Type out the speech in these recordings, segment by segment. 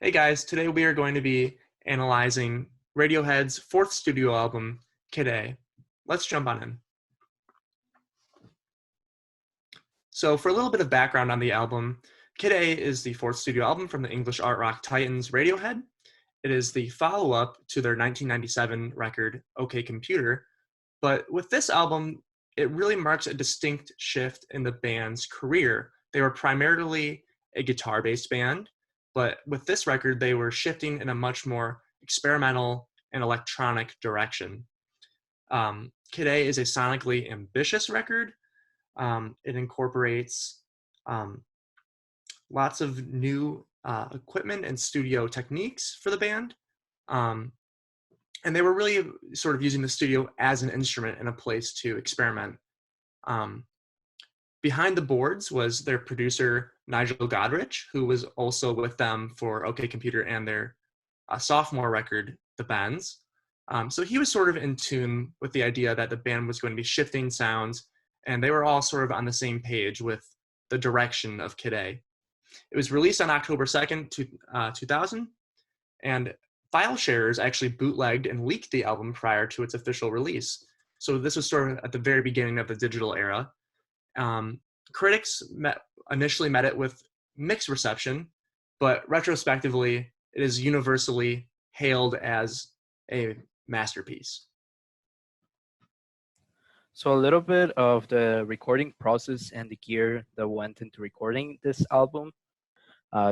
Hey guys, today we are going to be analyzing Radiohead's fourth studio album, Kid A. Let's jump on in. So for a little bit of background on the album, Kid A is the fourth studio album from the English art rock titans Radiohead. It is the follow-up to their 1997 record, OK Computer, but with this album, it really marks a distinct shift in the band's career. They were primarily a guitar-based band, but with this record, they were shifting in a much more experimental and electronic direction. Kid A is a sonically ambitious record. It incorporates um, lots of new equipment and studio techniques for the band. And they were really sort of using the studio as an instrument and a place to experiment. Behind the boards was their producer, Nigel Godrich, who was also with them for OK Computer and their sophomore record, The Bends. So he was sort of in tune with the idea that the band was going to be shifting sounds, and they were all sort of on the same page with the direction of Kid A. It was released on October 2nd, 2000, and file sharers actually bootlegged and leaked the album prior to its official release. So this was sort of at the very beginning of the digital era. Critics initially met it with mixed reception, but retrospectively, it is universally hailed as a masterpiece. So a little bit of the recording process and the gear that went into recording this album.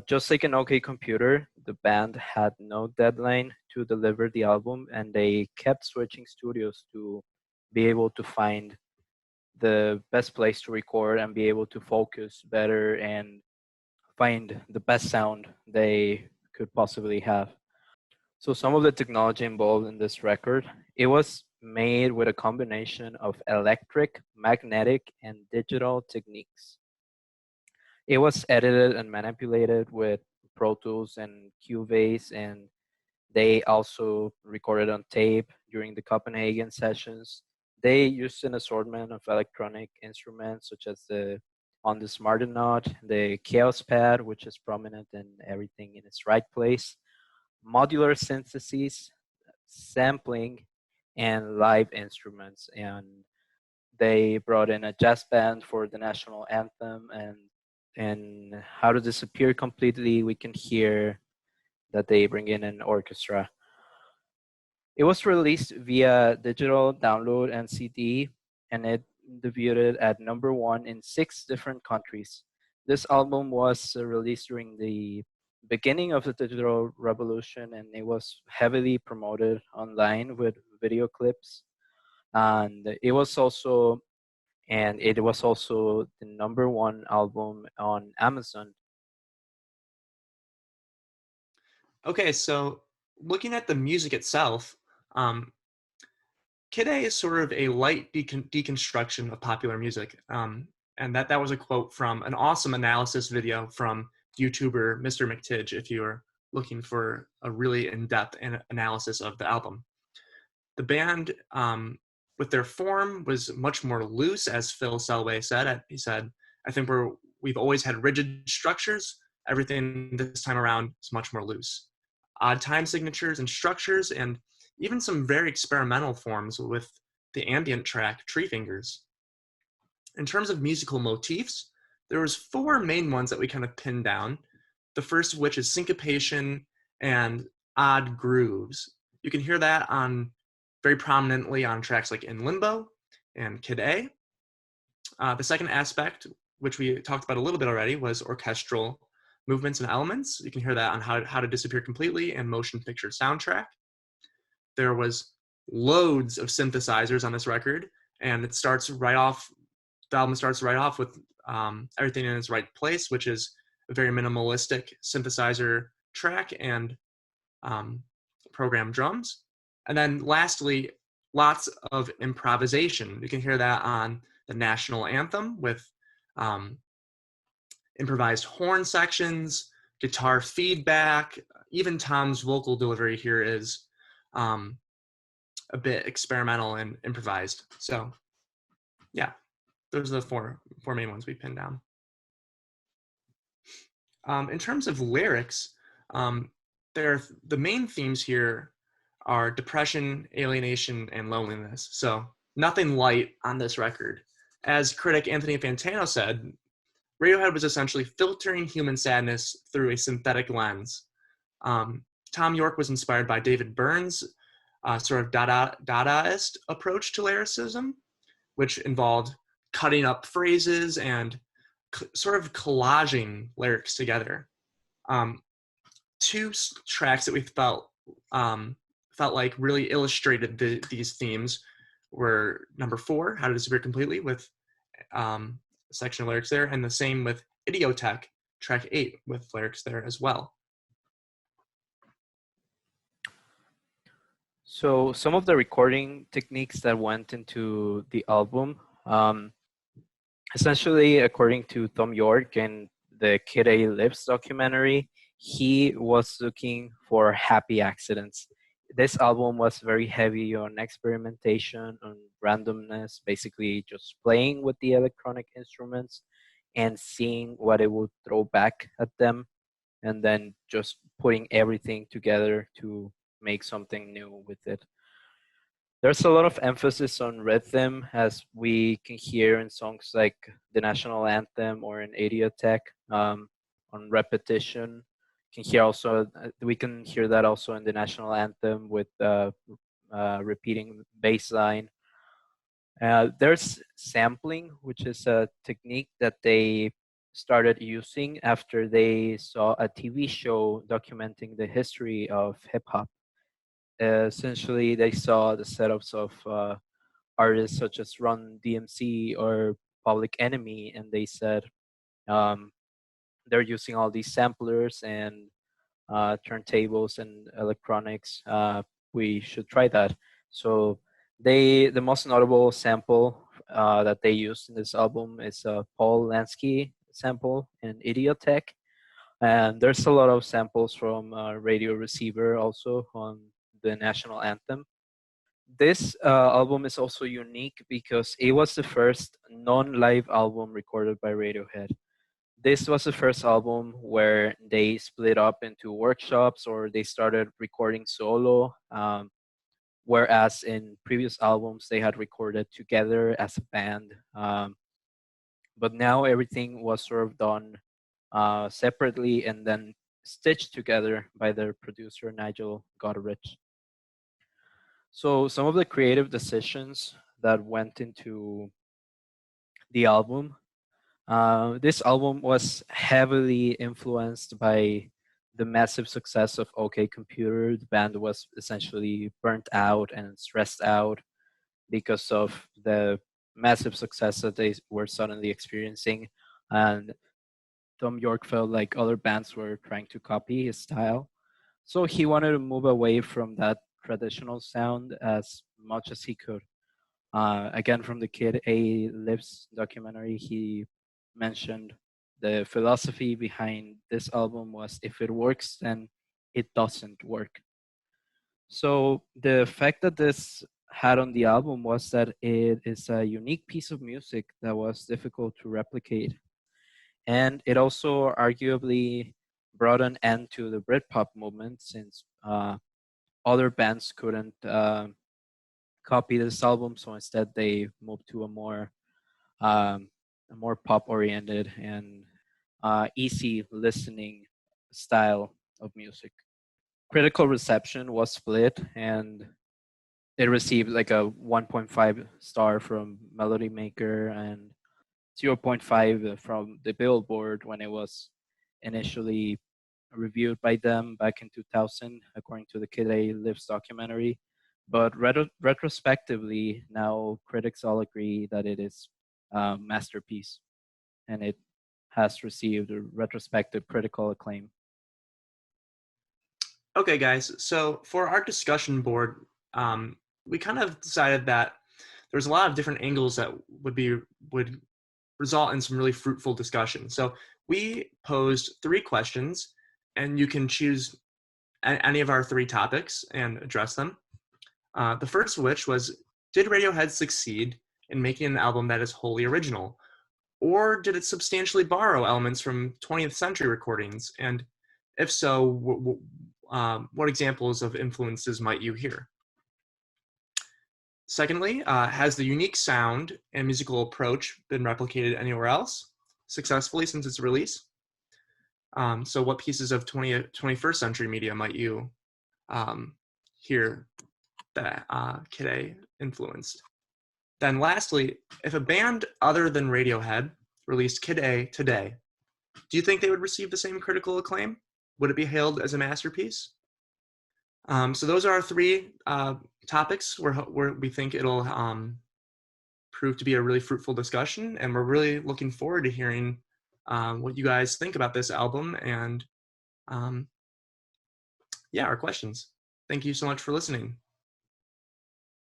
Just like an OK Computer, the band had no deadline to deliver the album, and they kept switching studios to be able to find the best place to record and be able to focus better and find the best sound they could possibly have. So some of the technology involved in this record, it was made with a combination of electric, magnetic, and digital techniques. It was edited and manipulated with Pro Tools and Cubase, and they also recorded on tape during the Copenhagen sessions. They used an assortment of electronic instruments such as the Smartenote, the Kaoss Pad, which is prominent in everything in its right place, modular syntheses, sampling, and live instruments. And they brought in a jazz band for the national anthem, and How to Disappear Completely, we can hear that they bring in an orchestra. It was released via digital download and CD, and it debuted at #1 in 6 different countries. This album was released during the beginning of the digital revolution, and it was heavily promoted online with video clips. And it was also the #1 album on Amazon. Okay, so looking at the music itself, Kid A is sort of a light deconstruction of popular music. And that was a quote from an awesome analysis video from YouTuber MrMcTidge, if you're looking for a really in-depth analysis of the album. The band, with their form, was much more loose, as Phil Selway said. He said, I think we've always had rigid structures. Everything this time around is much more loose. Odd time signatures and structures, and even some very experimental forms with the ambient track Tree Fingers. In terms of musical motifs, there was 4 main ones that we kind of pinned down. The first of which is syncopation and odd grooves. You can hear that very prominently on tracks like In Limbo and Kid A. The second aspect, which we talked about a little bit already, was orchestral movements and elements. You can hear that on How to Disappear Completely and Motion Picture Soundtrack. There was loads of synthesizers on this record, and the album starts right off with everything in its right place, which is a very minimalistic synthesizer track and programmed drums. And then lastly, lots of improvisation. You can hear that on the national anthem with improvised horn sections, guitar feedback. Even Tom's vocal delivery here is a bit experimental and improvised. So yeah, those are the four main ones we pinned down. In terms of lyrics, the main themes here are depression, alienation, and loneliness. So nothing light on this record. As critic Anthony Fantano said, Radiohead was essentially filtering human sadness through a synthetic lens. Tom York was inspired by David Byrne's sort of Dadaist approach to lyricism, which involved cutting up phrases and sort of collaging lyrics together. Two tracks that we felt like really illustrated these themes were number 4, How to Disappear Completely, with a section of lyrics there, and the same with Idiotech, track 8, with lyrics there as well. So some of the recording techniques that went into the album, essentially, according to Tom York in the Kid A Lives documentary, he was looking for happy accidents. This album was very heavy on experimentation, on randomness, basically just playing with the electronic instruments and seeing what it would throw back at them, and then just putting everything together to make something new with it. There's a lot of emphasis on rhythm, as we can hear in songs like the national anthem or in Idiotech, on repetition. We can hear that also in the national anthem with repeating bass line. There's sampling, which is a technique that they started using after they saw a TV show documenting the history of hip hop. Essentially, they saw the setups of artists such as Run DMC or Public Enemy, and they said um, they're using all these samplers and turntables and electronics. We should try that. So the most notable sample that they used in this album is a Paul Lansky sample in Idiotech. And there's a lot of samples from Radio Receiver also on the national anthem. This album is also unique because it was the first non-live album recorded by Radiohead. This was the first album where they split up into workshops or they started recording solo, whereas in previous albums they had recorded together as a band. But now everything was sort of done separately and then stitched together by their producer Nigel Godrich. So some of the creative decisions that went into the album. This album was heavily influenced by the massive success of OK Computer. The band was essentially burnt out and stressed out because of the massive success that they were suddenly experiencing. And Tom York felt like other bands were trying to copy his style. So he wanted to move away from that traditional sound as much as he could. Again, from the Kid A Lives documentary, he mentioned the philosophy behind this album was if it works, then it doesn't work. So the effect that this had on the album was that it is a unique piece of music that was difficult to replicate. And it also arguably brought an end to the Britpop movement since other bands couldn't copy this album, so instead they moved to a more pop-oriented and easy listening style of music. Critical reception was split, and it received like a 1.5 star from Melody Maker and 0.5 from the Billboard when it was initially reviewed by them back in 2000, according to the Kid A Lives documentary. But retrospectively, now critics all agree that it is a masterpiece, and it has received a retrospective critical acclaim. Okay, guys. So for our discussion board, we kind of decided that there's a lot of different angles that would result in some really fruitful discussion. So we posed 3 questions, and you can choose any of our 3 topics and address them. The first of which was, did Radiohead succeed in making an album that is wholly original? Or did it substantially borrow elements from 20th century recordings? And if so, what examples of influences might you hear? Secondly, has the unique sound and musical approach been replicated anywhere else successfully since its release? So what pieces of 21st century media might you hear that Kid A influenced? Then lastly, if a band other than Radiohead released Kid A today, do you think they would receive the same critical acclaim? Would it be hailed as a masterpiece? So those are our three topics where we think it'll prove to be a really fruitful discussion, and we're really looking forward to hearing what you guys think about this album and yeah, our questions. Thank you so much for listening.